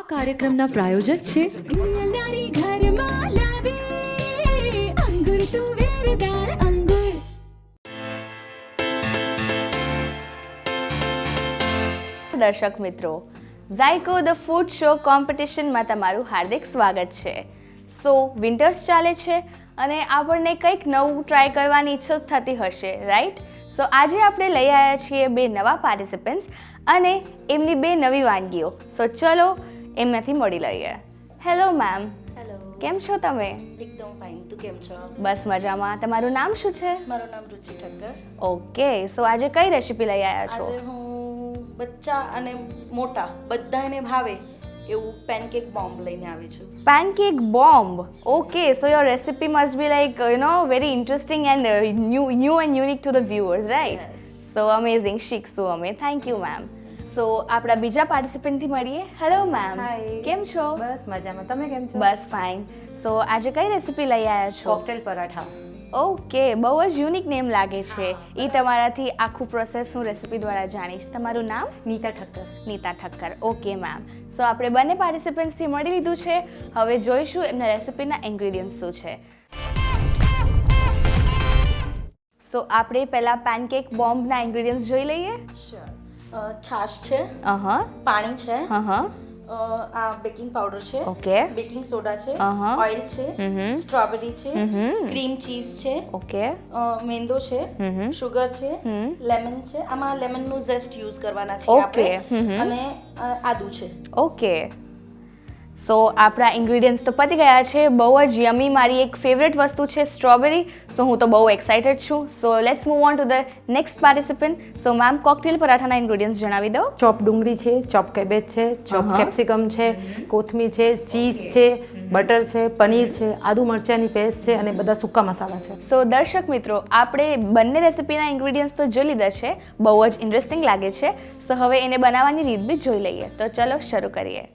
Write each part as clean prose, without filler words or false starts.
કાર્યક્રમના પ્રાયોજક છે દર્શક મિત્રો, ઝાયકો ધ ફૂડ શો કોમ્પિટિશનમાં તમારું હાર્દિક સ્વાગત છે. સો વિન્ટર્સ ચાલે છે અને આપણને કંઈક નવું ટ્રાય કરવાની ઈચ્છા થતી હશે, રાઈટ? સો આજે આપણે લઈ આવ્યા છીએ બે નવા પાર્ટિસિપન્ટ્સ અને એમની બે નવી વાનગીઓ. સો ચલો એમનાથી મળી લઈએ. Hello ma'am. હેલો, કેમ છો તમે? એકદમ ફાઇન. તું કેમ છો? બસ મજામાં. તમારું નામ શું છે? મારું નામ રુચિ ઠક્કર. ઓકે, સો આજે કઈ રેસીપી લઈ આવ્યા છો? આજે હું બચ્ચા અને મોટા બધાને ભાવે એવું પેનકેક બોમ્બ લઈને આવી છું. Pancake bomb. Okay, so your recipe must be like, very interesting and new and unique to the viewers, right? Yes. So amazing. શીખશું અમે. Thank you, ma'am. So આપણા બીજા પાર્ટિસિપન્ટથી મળીએ. Hello ma'am. Hi. કેમ છો? બસ મજામાં. તમે કેમ છો? બસ ફાઇન. સો આજે કઈ રેસીપી લઈ આવ્યા છો? કોકટેલ પરાઠા. ઓકે, બહુ જ યુનિક નેમ લાગે છે. એ તમારાથી આખું પ્રોસેસ હું રેસીપી દ્વારા જાણીશ. તમારું નામ? Neeta Thakkar. Neeta Thakkar. Okay ma'am. So આપણે બંને પાર્ટિસિપન્ટ્સથી મળી લીધું છે. હવે જોઈશું એમના રેસીપીના ઇન્ગ્રેડિયન્ટ્સ શું છે. સો આપણે પહેલા પેનકેક બોમ્બના ઇન્ગ્રેડિયન્ટ્સ જોઈ લઈએ. શ્યોર. છાશ છે, હા પાણી છે, હા આ બેકિંગ પાવડર છે, ઓકે બેકિંગ સોડા છે, અહં. ઓઇલ છે, હમ. સ્ટ્રોબેરી છે, હમ. ક્રીમ ચીઝ છે, ઓકે મેંદો છે, હમ. શુગર છે, હમ. લેમન છે. આમાં લેમનનું ઝેસ્ટ યુઝ કરવાના છે ઓકે. આપણે, અને આદુ છે. ઓકે. સો આપણા ઇન્ગ્રેડિયન્ટ્સ તો પતી ગયા છે. બહુ જ યમી. મારી એક ફેવરેટ વસ્તુ છે સ્ટ્રોબેરી. સો હું તો બહુ એક્સાઇટેડ છું. So let's move on to the next participant. So ma'am, cocktail પરાઠાના ઇન્ગ્રેડિયન્ટ્સ જણાવી દો. ચોપ ડુંગળી છે, ચોપ કેબેજ છે, ચોપ અહં. કેપ્સિકમ છે, કોથમીર છે, ચીઝ છે, બટર છે, પનીર છે, આદુ મરચાંની પેસ્ટ છે અને બધા સૂકા મસાલા છે. સો દર્શક મિત્રો, આપણે બંને રેસિપીના ઇન્ગ્રેડિયન્ટ્સ તો જોઈ લીધા છે. બહુ જ ઇન્ટરેસ્ટિંગ લાગે છે. સો હવે એને બનાવવાની રીત બી જોઈ લઈએ. તો ચલો શરૂ કરીએ.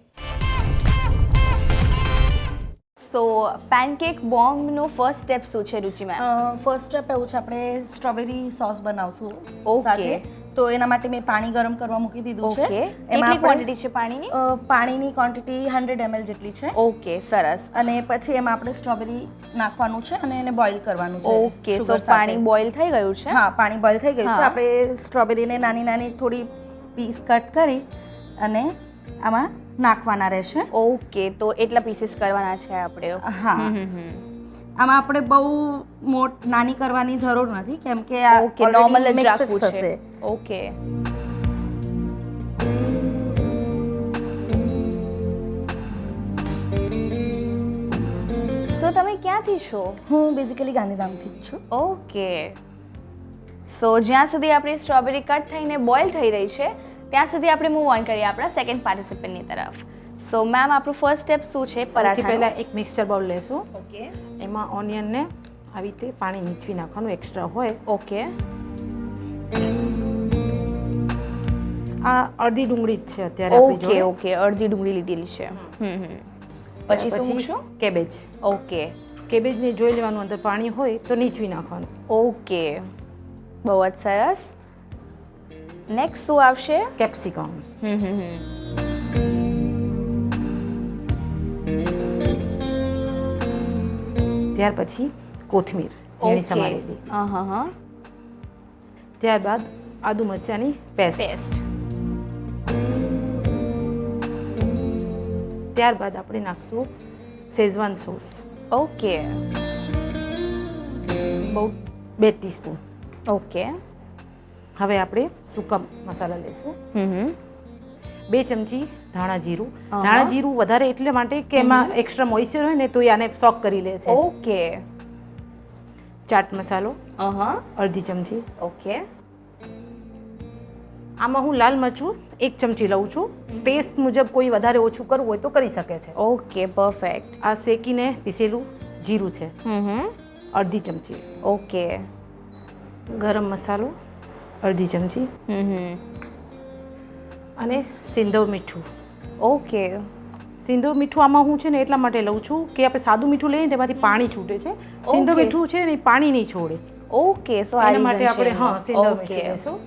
સો પેનકેક બોમ્બનો ફર્સ્ટ સ્ટેપ શું છે રુચિ મેમ? ફર્સ્ટ સ્ટેપ એવું છે, આપણે સ્ટ્રોબેરી સોસ બનાવશું Okay. સાથે. તો એના માટે મેં પાણી ગરમ કરવા મૂકી દીધું છે. ઓકે. એમાં કેટલી આપણે, ક્વોન્ટિટી છે પાણીની? પાણીની ક્વોન્ટિટી 100 ml જેટલી છે. ઓકે, સરસ. અને પછી એમાં આપણે સ્ટ્રોબેરી નાખવાનું છે અને એને બોઇલ કરવાનું છે. ઓકે, સો sugar સાથે. પાણી બોઇલ થઈ ગયું છે? હા, પાણી બોઇલ થઈ ગયું છે. હા. આપણે સ્ટ્રોબેરીને નાની નાની થોડી પીસ કટ કરી અને આમાં નાખવાના રહેશે. ઓકે, તો એટલા પીસીસ કરવાના છે આપણે. હા. આમાં આપણે બહુ નાની કરવાની જરૂર નથી, કેમ કે આ ઓકે, already નોર્મલ જ mix રાખવું થશે. છે. ઓકે. સો તમે ક્યાંથી છો? હું બેઝિકલી ગાંધીધામથી જ છું. ઓકે. સો જ્યાં સુધી આપણી સ્ટ્રોબેરી કટ થઈને બોઇલ થઈ રહી છે ત્યાં સુધી આપણે મૂવ ઓન કરીએ આપણા સેકન્ડ પાર્ટિસિપન્ટની તરફ. સો મેમ, આપણું ફર્સ્ટ સ્ટેપ શું છે? સૌથી પરાઠાનું. પહેલાં એક મિક્સચર બાઉલ લેશું. ઓકે. એમાં ઓનિયનને આવી રીતે પાણી નીચવી નાખવાનું એક્સ્ટ્રા હોય. ઓકે. આ અડધી ડુંગળી જ છે અત્યારે આપણી ઓકે જોડે. ઓકે, અડધી ડુંગળી લીધેલી છે. પછી શું મૂકશું? કેબેજ. ઓકે. કેબેજને જોઈ લેવાનું, અંદર પાણી હોય તો નીચવી નાખવાનું. ઓકે, બહુ જ સરસ. નેક્સ્ટ શું આવશે? કેપ્સિકમ. ત્યાર પછી કોથમીર ઝીણી સમારેલી. હા. ત્યારબાદ આદુ મરચાંની પેસ્ટ. પેસ્ટ. ત્યારબાદ આપણે નાખશું શેઝવાન સોસ. ઓકે. બહુ 2 ટીસ્પૂન. ઓકે. હવે આપણે સૂકા મસાલા લેશું. 2 ચમચી ધાણા જીરું. અહં. ધાણા જીરું વધારે એટલે માટે કે એમાં એક્સ્ટ્રા મોઇસ્ચર હોય ને તો એ આને સોક કરી લે છે. ઓકે. ચાટ મસાલો હા. 1/2 ચમચી. ઓકે. આમાં હું લાલ મરચું 1 ચમચી લઉં છું. ટેસ્ટ મુજબ કોઈ વધારે ઓછું કરવું હોય તો કરી શકે છે. Okay, perfect. આ શેકીને પીસેલું જીરું છે 1/2 ચમચી. ઓકે. ગરમ મસાલો 1/2 ચમચી અને સિંધવ મીઠું. ઓકે. સિંધવ મીઠું આમાં હું છે ને એટલા માટે લઉં છું કે આપણે સાદું મીઠું લઈએ ને તેમાંથી પાણી છૂટે છે. સિંધવ Okay. મીઠું છે ને એ પાણી નહીં છોડે. ઓકે, સો આ એના માટે reason છે આપણે એનું. સિંધવ ઓકે. મીઠું લેશું.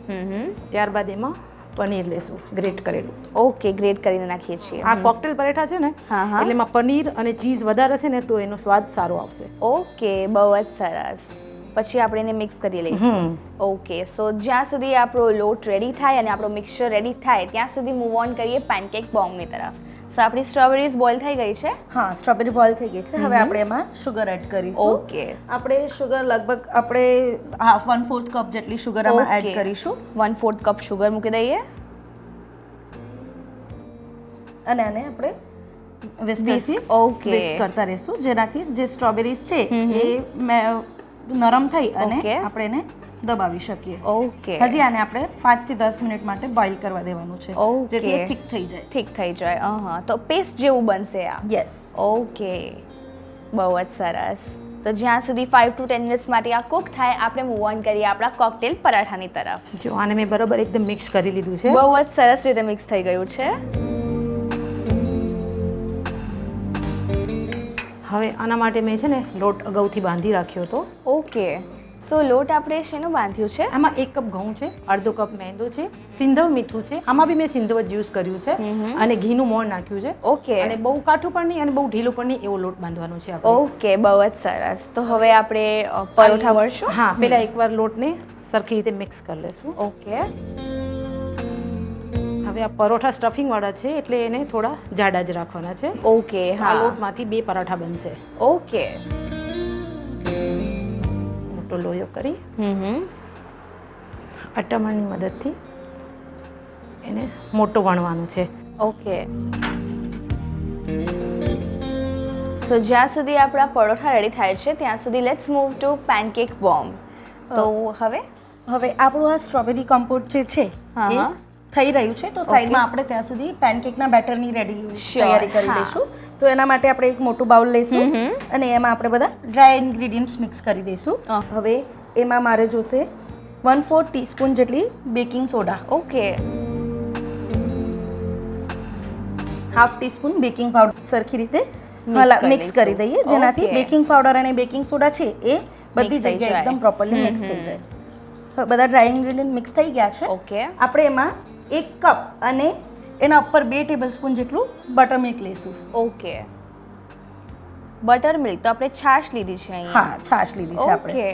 ત્યારબાદ એમાં પનીર લેશું ગ્રેટ કરેલું. ઓકે, ગ્રેટ કરીને નાખીએ છીએ. આ કોકટેલ પરાઠા છે ને હા, હા. એટલે એમાં પનીર અને ચીઝ વધારે છે ને તો એનો સ્વાદ સારો આવશે. ઓકે, બહુ જ સરસ. પછી આપણે એને મિક્સ કરી લઈશું. ઓકે, સો જ્યાં સુધી આપણો લોટ રેડી થાય અને આપણો મિક્સચર રેડી થાય ત્યાં સુધી મૂવ ઓન કરીએ પેનકેક બોમ્બની તરફ. સો આપણી સ્ટ્રોબેરીઝ બોઇલ થઈ ગઈ છે. હા, સ્ટ્રોબેરી બોઇલ થઈ ગઈ છે. હવે આપણે એમાં શુગર એડ કરીશું. ઓકે. આપણે શુગર લગભગ આપણે 1/4 કપ જેટલી શુગર આમાં એડ કરીશું 1/4 કપ શુગર મૂકી દઈએ અને આને આપણે વિસ્કરથી ઓકે. વિસ્ક કરતા રહીશું, જેનાથી જે સ્ટ્રોબેરીઝ છે એ નરમ થઈ અને ઓકે. આપણે એને દબાવી શકીએ. ઓકે. હજી આને આપણે 5 થી 10 મિનિટ માટે બોઇલ કરવા દેવાનું છે, ઓકે. જેથી એ થીક થઈ જાય. ઠીક થઈ જાય. તો પેસ્ટ જેવું બનશે આ. યસ. ઓકે, બહુ જ સરસ. તો જ્યાં સુધી 5 to 10 મિનિટ્સ માટે આ કુક થાય આપણે મૂવ ઓન કરીએ આપણા કોકટેલ પરાઠાની તરફ. જો આને મેં બરાબર એકદમ મિક્સ કરી લીધું છે. બહુ જ સરસ રીતે મિક્સ થઈ ગયું છે. હવે આના માટે મેં છે ને લોટ અગાઉથી બાંધી રાખ્યો હતો. ઓકે, સો લોટ આપણે શેનું બાંધ્યું છે? આમાં 1 કપ ઘઉં છે, અડધો કપ મેંદો છે, સિંધવ મીઠું છે, આમાં બી મેં સિંધવ જ યુઝ કર્યું છે અને ઘીનું મોણ નાખ્યું છે. ઓકે. અને બહુ કાઠું પણ નહીં અને બહુ ઢીલું પણ નહીં એવો લોટ બાંધવાનો છે આપણે. ઓકે, બહુ જ સરસ. તો હવે આપણે પરોઠા વળશું. હા, પહેલા એકવાર લોટને સરખી રીતે મિક્સ કરી લેશું. ઓકે. હવે આ પરોઠા સ્ટફિંગ વાળા છે એટલે એને થોડા જાડા જ રાખવાના છે. ઓકે. આ હા. લોટમાંથી 2 પરાઠા બનશે. ઓકે. મોટો લોયો કરી હમ. અટમણની મદદથી એને મોટો વણવાનું છે. ઓકે. સો જ્યાં સુધી આપણા પરોઠા રેડી થાય છે ત્યાં સુધી let's move to pancake bomb. તો હવે આપણું આ સ્ટ્રોબેરી કમ્પોટ જે છે હા, એ હા. થઈ રહ્યું છે, તો સાઈડમાં આપણે ત્યાં સુધી પેનકેકના બેટરની તૈયારી કરી હા. લઈશું. તો એના માટે આપણે એક મોટું બાઉલ લઈશું અને એમાં આપણે બધા ડ્રાય ઇન્ગ્રેડિયન્ટ્સ મિક્સ કરી દઈશું. હવે એમાં મારે જોશે 1/4 ટીસ્પૂન જેટલી baking soda, okay. Half teaspoon baking powder સરખી રીતે મિક્સ કરી દઈએ, જેનાથી Okay. બેકિંગ પાવડર અને બેકિંગ સોડા છે એ બધી થઈ જગ્યાએ જાય. એકદમ પ્રોપરલી મિક્સ થઈ જાય. હવે બધા ડ્રાય ઇન્ગ્રેડિયન્ટ મિક્સ થઈ ગયા છે. ઓકે. આપણે એમાં 1 કપ અને એના ઉપર 2 ટેબલસ્પૂન જેટલું બટર મિલ્ક લઈશું. ઓકે. બટર મિલ્ક તો આપણે છાશ લીધી છે અહીંયા. હા, છાશ લીધી છે આપણે. ઓકે.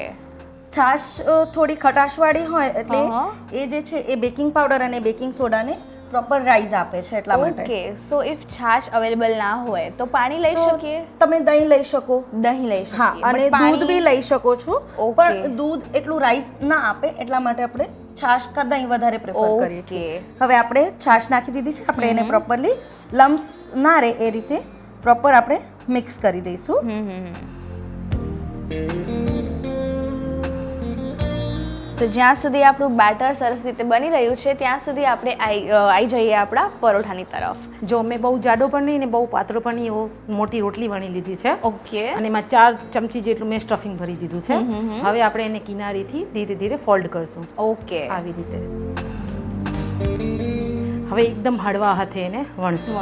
છાશ થોડી ખટાશવાળી હોય એટલે હા. એ જે છે એ બેકિંગ પાવડર અને બેકિંગ સોડાને પ્રોપર રાઈઝ આપે છે, એટલા માટે. ઓકે. સો ઇફ છાશ અવેલેબલ ના હોય તો પાણી લઈ તો શકીએ, તમે દહીં લઈ શકો. દહીં લઈ શકીએ. હા, અને But પાણી- દૂધ બી લઈ શકો છો, Okay. પણ દૂધ એટલું રાઈસ ના આપે, એટલા માટે આપણે છાશ કા દહીં વધારે પ્રેફર કરીએ છીએ. Okay. હવે આપણે છાશ નાખી દીધી છે, આપણે એને પ્રોપરલી લમ્સ ના રહે એ રીતે પ્રોપર આપણે મિક્સ કરી દઈશું. તો જ્યાં સુધી આપણું બેટર સરસ રીતે બની રહ્યું છે ત્યાં સુધી આપણે આવી જઈએ આપણા પરોઠાની તરફ. જો મેં બહુ જાડો પણ નહીં ને બહુ પાતળો પણ નહીં એવો મોટી રોટલી વણી લીધી છે ઓકે. અને એમાં 4 ચમચી જેટલું મેં સ્ટફિંગ ભરી દીધું છે. હવે આપણે એને કિનારીથી ધીરે ધીરે ફોલ્ડ કરશું ઓકે. આવી રીતે. હવે એકદમ હળવા હાથે એને વણશું.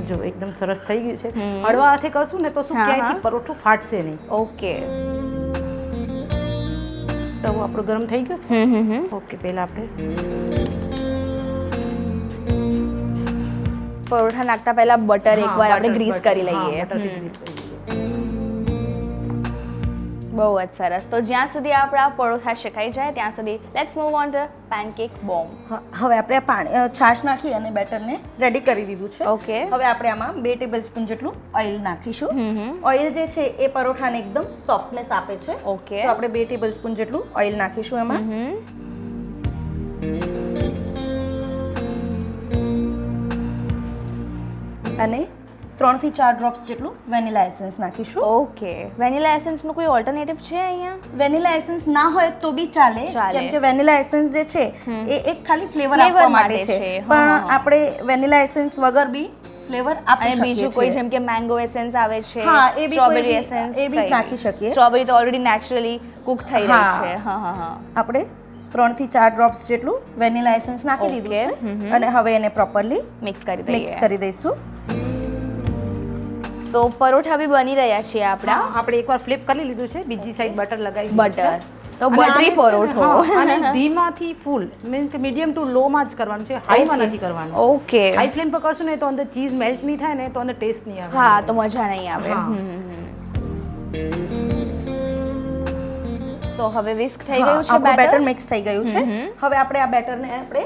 જો એકદમ સરસ થઈ ગયું છે. હળવા હાથે કરશું ને તો શું હા, ક્યાંયથી હા. પરોઠું ફાટશે નહીં. ઓકે. તવો આપણો ગરમ થઈ ગયો છે. ઓકે, પહેલા આપણે પરોઠા નાખતા પહેલા બટર એકવાર આપણે ગ્રીસ કરી લઈએ. બટરથી ગ્રીસ કરી લઈએ. બહુ જ સરસ. તો જ્યાં સુધી આપણા પરોઠા શેકાઈ જાય ત્યાં સુધી let's move on two pancake bomb. હવે આપણે આ પાણી છાશ નાખી અને બેટરને રેડી કરી દીધું છે. Okay. હવે આપણે આમાં 2 ટેબલસ્પૂન જેટલું ઓઇલ નાખીશું. ઓઇલ જે છે એ પરોઠાને એકદમ સોફ્ટનેસ આપે છે. Okay. તો આપણે 2 ટેબલસ્પૂન જેટલું ઓઇલ નાખીશું એમાં. અને 3 થી 4 ડ્રોપ્સ જેટલું વેનીલા એસેન્સ નાખીશું. ઓકે. વેનીલા એસેન્સનું કોઈ ઓલ્ટરનેટિવ છે અહીંયા? વેનીલા એસેન્સ ના હોય તો બી ચાલે, ચાલે. કેમ કે વેનીલા એસેન્સ જે છે એ એક ખાલી ફ્લેવર Flavor આપવા માટે માટે છે, છે. હા, પણ હા. આપણે વેનીલા એસેન્સ વગર બી ફ્લેવર આપી અને શકીએ બીજું કોઈ છીએ. જેમ કે મેંગો એસેન્સ આવે છે, હા, એ બી સ્ટ્રોબેરી કોઈ બી- એસેન્સ એ બી નાખી શકીએ. સ્ટ્રોબેરી તો ઓલરેડી નેચરલી કુક થઈ રહી હા. છે. હા હા હા. આપણે 3 થી 4 ડ્રોપ્સ જેટલું વેનીલા એસેન્સ નાખી Okay. દીધું છે અને હવે એને પ્રોપરલી મિક્સ કરી દઈએ. મિક્સ કરી દઈશું. સો પરોઠા બી બની રહ્યા છે આપણા. આપણે એકવાર ફ્લિપ કરી લીધું છે, બીજી સાઈડ બટર લગાવી દીધું બટર. છે. તો અને આને બટરી છે ને, પરોઠો. હા, અને ધીમાથી ફૂલ મીન્સ કે મીડિયમ ટુ લોમાં જ કરવાનું છે, હાઈમાં નથી કરવાનું. ઓકે. હાઈ ફ્લેમ પર કરશું ને તો અંદર ચીઝ મેલ્ટ નહીં થાય ને તો અંદર ટેસ્ટ નહીં આવે. હા, તો મજા નહીં આવે. હા. તો હવે વિસ્ક થઈ હા, ગયું છે આપણું બેટર બેટર. મિક્સ થઈ ગયું છે. હવે આપણે આ બેટરને આપણે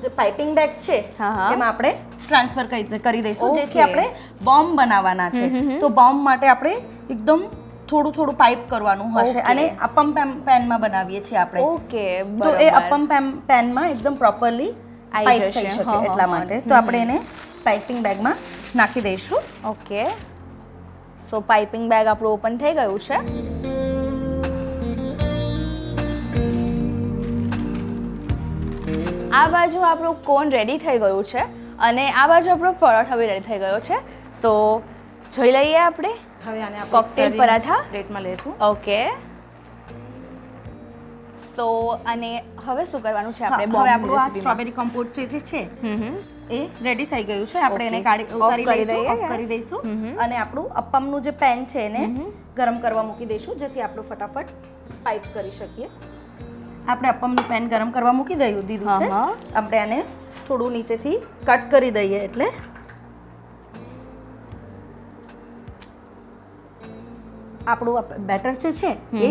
જે પાઇપિંગ બેગ છે હા, હા. એમાં આપણે ટ્રાન્સફર કરી દઈશું, Okay. જેથી આપણે બોમ્બ બનાવવાના છે. તો બોમ્બ માટે આપણે એકદમ થોડું થોડું પાઇપ કરવાનું હશે, Okay. અને અપમ પેનમાં બનાવીએ છીએ આપણે. ઓકે, તો એ બરાબર. અપમ પેનમાં એકદમ પ્રોપરલી આઈ પાઇપ જશે. થઈ શકે હા, હા, એટલા હા. માટે. તો આપણે એને પાઇપિંગ બેગમાં નાખી દઈશું. ઓકે. સો પાઇપિંગ બેગ આપણું ઓપન થઈ ગયું છે. આ બાજુ આપણું કોન રેડી થઈ ગયું છે અને આ બાજુ આપણો પરોઠો બી રેડી થઈ ગયો છે. સો જોઈ લઈએ આપણે. હવે આને આપણે કોકટેલ સર્વિંગ પરાઠા? પ્લેટમાં લેશું. ઓકે. સો અને હવે શું કરવાનું છે હા, આપણે હવે આપણું આ રેસીપીમાં? સ્ટ્રોબેરી કમ્પોટ જે છે હમ. એ રેડી થઈ ગયું છે. આપણે એને Okay. કાઢી Off ઉતારી કરી દઈશું, દઈએ, ઓફ yes. કરી દઈશું, અને આપણું અપ્પમનું જે પેન છે એને ગરમ કરવા મૂકી દઈશું, જેથી આપણું ફટાફટ પાઇપ કરી શકીએ. આપણે અપ્પમનું પેન ગરમ કરવા મૂકી દીધું છે. હા. આપણે આને થોડું નીચેથી કટ કરી દઈએ, એટલે આપણું બેટર જે છે એ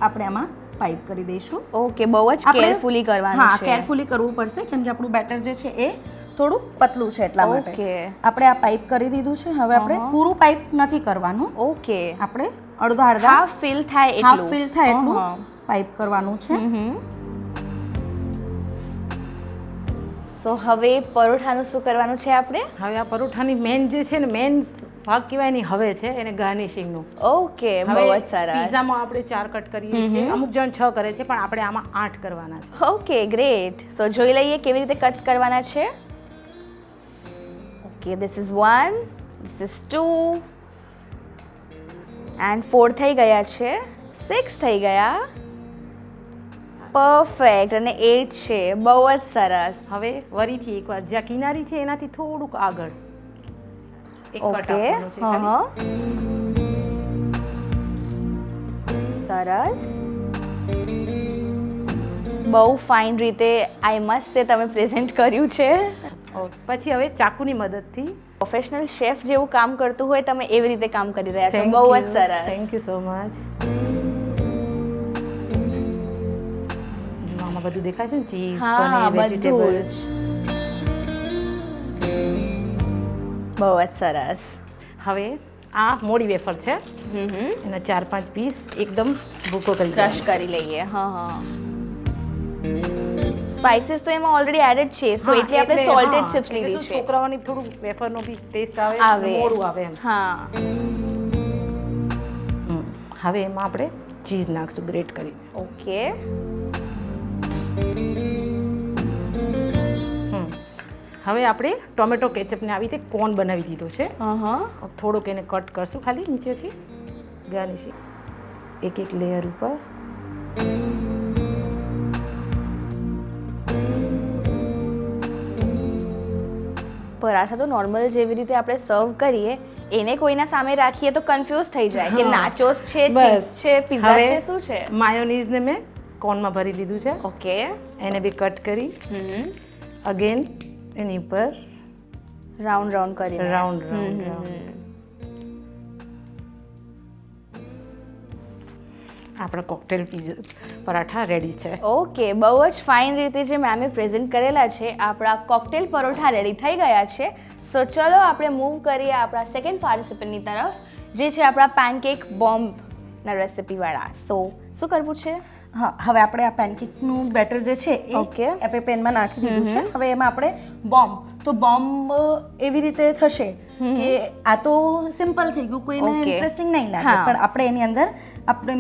આપણે આમાં પાઇપ કરી દઈશું. ઓકે, બહુ જ આપણે- કેરફુલી કરવાનું હા, છે. કેરફુલી કરવું પડશે, કેમ કે આપણું બેટર જે છે એ થોડું પતલું છે એટલા માટે. Okay. આપણે આ પાઇપ કરી દીધું છે. હવે આપણે પૂરું પાઇપ નથી કરવાનું, ઓકે. આપણે અડધા હાફ ફિલ થાય એટલું. હાફ ફિલ થાય એટલું હા. પાઇપ કરવાનું છે. સો હવે પરોઠાનું શું કરવાનું છે આપણે? હવે આ પરોઠાની મેન જે છે ને મેન ભાગ કહેવાય ની હવે છે એને ગાર્નિશિંગનું. ઓકે, બહુ જ સરસ. પીઝામાં આપણે 4 કટ કરીએ છીએ, અમુક જણ 6 કરે છે, પણ આપણે આમાં 8 કરવાના છે. Okay, great. સો જોઈ લઈએ કેવી રીતે કટ્સ કરવાના છે. Okay, this is 1, this is 2 and 4 થઈ ગયા છે, 6 થઈ ગયા, પરફેક્ટ, અને 8 છે. બહુ જ સરસ. હવે વરીથી એકવાર જ્યાં કિનારી છે એનાથી થોડુંક આગળ એક કટ ઓકે, આપવાનું છે હા, ખાલી. સરસ. બહુ ફાઇન રીતે આઈ મસ્ટ સે તમે પ્રેઝન્ટ કર્યું છે. પછી હવે ચાકુની મદદથી પ્રોફેશનલ શેફ જેવું કામ કરતું હોય તમે એવી રીતે કામ કરી રહ્યા છો. બહુ જ સરસ. Thank you so much. આમાં બધું દેખાય છે ને, ચીઝ, હા, પનીર, બધું વેજીટેબલ. જ. બહુ જ સરસ. હવે આ મોડી વેફર છે, એના 4-5 પીસ એકદમ ભૂકો કરી ક્રશ દેવાનો. કરી લઈએ. હા, હા. સ્પાઇસીસ તો એમાં ઓલરેડી એડેડ છે, સો હા, એટલે આપણે એટલે સોલ્ટેડ હા, ચિપ્સ એટલે લીધી શું છે. છોકરાઓની થોડું વેફરનો બી ટેસ્ટ આવે આવે. અને મોડું આવે એમ. હા. હવે એમાં આપણે ચીઝ નાખશું ગ્રેટ કરી. ઓકે. હવે આપણે ટોમેટો કેચઅપને આવી રીતે કોન બનાવી દીધો છે. હા. થોડુંક એને કટ કરશું ખાલી નીચેથી ગાર્નિશિંગ એક લેયર ઉપર. પરાઠા તો નોર્મલ જેવી રીતે આપણે સર્વ કરીએ એને કોઈના સામે રાખીએ તો કન્ફ્યુઝ થઈ જાય કે નાચોસ છે, ચીઝ છે, પિઝા છે, શું છે. માયોનીઝને મેં કોનમાં ભરી લીધું છે. ઓકે. એને બી કટ કરી અગેન એની ઉપર રાઉન્ડ રાઉન્ડ કરીને. રાઉન્ડ રાઉન્ડ આપણા કોકટેલ પરાઠા રેડી છે. ઓકે, બહુ જ ફાઇન રીતે જે મેમે પ્રેઝન્ટ કરેલા છે આપણા કોકટેલ પરોઠા રેડી થઈ ગયા છે. સો ચલો આપણે મૂવ કરીએ આપણા સેકન્ડ પાર્ટિસિપન્ટની તરફ, જે છે આપણા પેનકેક બોમ્બના રેસિપીવાળા. સો શું કરવું છે? હા, હવે આપણે આ પેનકેકનું બેટર જે છે એ Okay. આપણે પેનમાં નાખી દીધું છે. હવે એમાં આપણે બોમ્બ, તો બોમ્બ એવી રીતે થશે કે આ તો સિમ્પલ થઈ ગયું, કોઈને Okay. ઇન્ટરેસ્ટિંગ નહીં લાગે, હા. પણ આપણે એની અંદર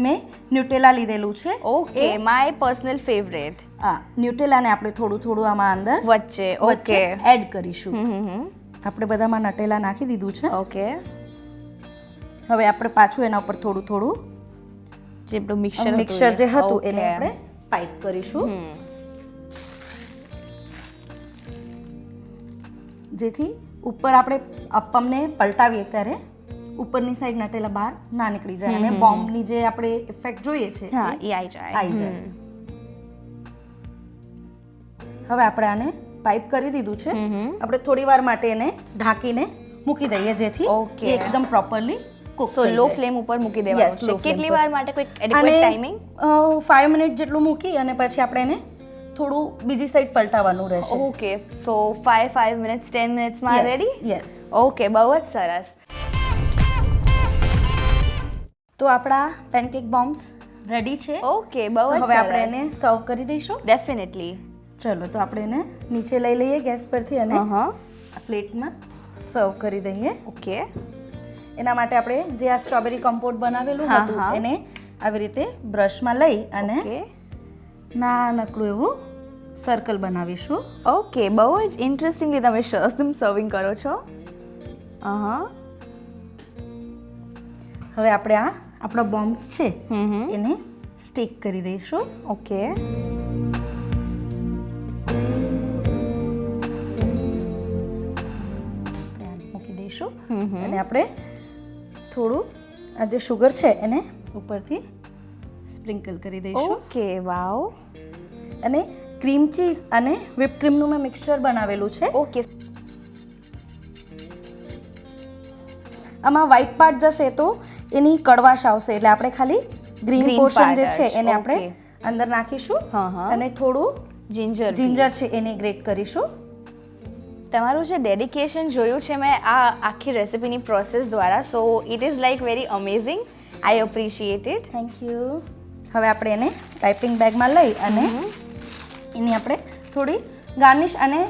મેં ન્યુટેલા લીધેલું છે. Okay, my personal favourite. હા, ન્યુટેલાને આપણે થોડું થોડું આમાં અંદર વચ્ચે. ઓકે. એડ કરીશું. આપણે બધામાં નટેલા નાખી દીધું છે. ઓકે. હવે આપણે પાછું એના ઉપર થોડું થોડું જે આપણું મિક્સર મિક્સર જે હતું એને આપણે પાઇપ કરીશું, જેથી ઉપર આપણે અપ્પમને પલટાવીએ ત્યારે ઉપરની સાઈડ નટેલા બહાર ના નીકળી જાય અને બોમ્બની જે આપણે ઇફેક્ટ જોઈએ છે હા એ આવી જાય આવી જાય. હવે આપણે આને પાઇપ કરી દીધું છે. આપણે થોડી વાર માટે એને ઢાંકીને મૂકી દઈએ જેથી Okay. એ એકદમ પ્રોપરલી કુક સો લો ફ્લેમ ઉપર મૂકી દેવાનું Yes, છે low flame કેટલી પર. વાર માટે કોઈ એડિક્વેટ ટાઈમિંગ 5 મિનિટ જેટલું મૂકી અને પછી આપણે એને થોડું બીજી સાઈડ પલટાવવાનું રહેશે. ઓકે સો 5 મિનિટ્સ 10 મિનિટ્સમાં રેડી યસ. ઓકે બહુ જ સરસ. તો આપણા પેનકેક બોમ્બ્સ રેડી છે. ઓકે બહુ તો જ હવે આપણે સરસ એને સર્વ કરી દઈશું. ડેફિનેટલી ચલો તો આપણે એને નીચે લઈ લઈએ ગેસ પરથી અને હા આ પ્લેટમાં સર્વ કરી દઈએ. ઓકે એના માટે આપણે જે આ સ્ટ્રોબેરી કમ્પોટ બનાવેલું હા, હતું હા. એને આવી રીતે બ્રશમાં લઈ અને ઓકે નાનકડું એવું સર્કલ બનાવીશું. ઓકે બહુ જ ઇન્ટરેસ્ટિંગલી તમે સર્વિંગ કરો છો. હા હવે આપણે આ આપણા બોમ્બ્સ છે હમ એને સ્ટીક કરી દઈશું. ઓકે આપણે આને મૂકી દઈશું અને આપણે થોડું આ જે શુગર છે એને ઉપરથી સ્પ્રિંકલ કરી દઈશું. ઓકે વાવ અને ક્રીમ ચીઝ અને whipped ક્રીમનું મેં મિક્સચર બનાવેલું છે. ઓકે આમાં વ્હાઈટ પાર્ટ જશે તો એની કડવાશ આવશે એટલે આપણે ખાલી ગ્રીન Green પોર્શન part જે છે જ, એને આપણે okay. અંદર નાખીશું હા, હા. અને થોડું જિંજર જિંજર છે એને ગ્રેટ કરીશું. તમારું જે ડેડિકેશન જોયું છે મેં આ આખી રેસિપીની પ્રોસેસ દ્વારા so it is like very amazing I appreciate it. Thank you. હવે આપણે એને પાઇપિંગ બેગમાં લઈ અને એની આપણે થોડી ગાર્નિશ અને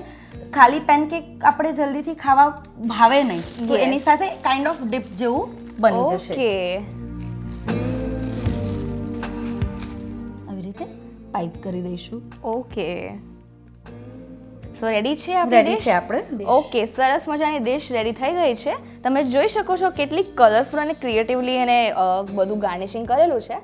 ખાલી પેનકેક આપણે જલ્દીથી ખાવા ભાવે નહીં તો Yes. એની સાથે કાઇન્ડ ઓફ ડીપ જેવું બની જશે. ઓકે આવી રીતે પાઇપ કરી દઈશું. ઓકે સો રેડી છે આપણી રેડી dish? છે આપણે dish. ઓકે સરસ મજાની ડિશ રેડી થઈ ગઈ છે. તમે જોઈ શકો છો કેટલી કલરફુલ અને ક્રિએટિવલી એને બધું ગાર્નિશિંગ કરેલું છે.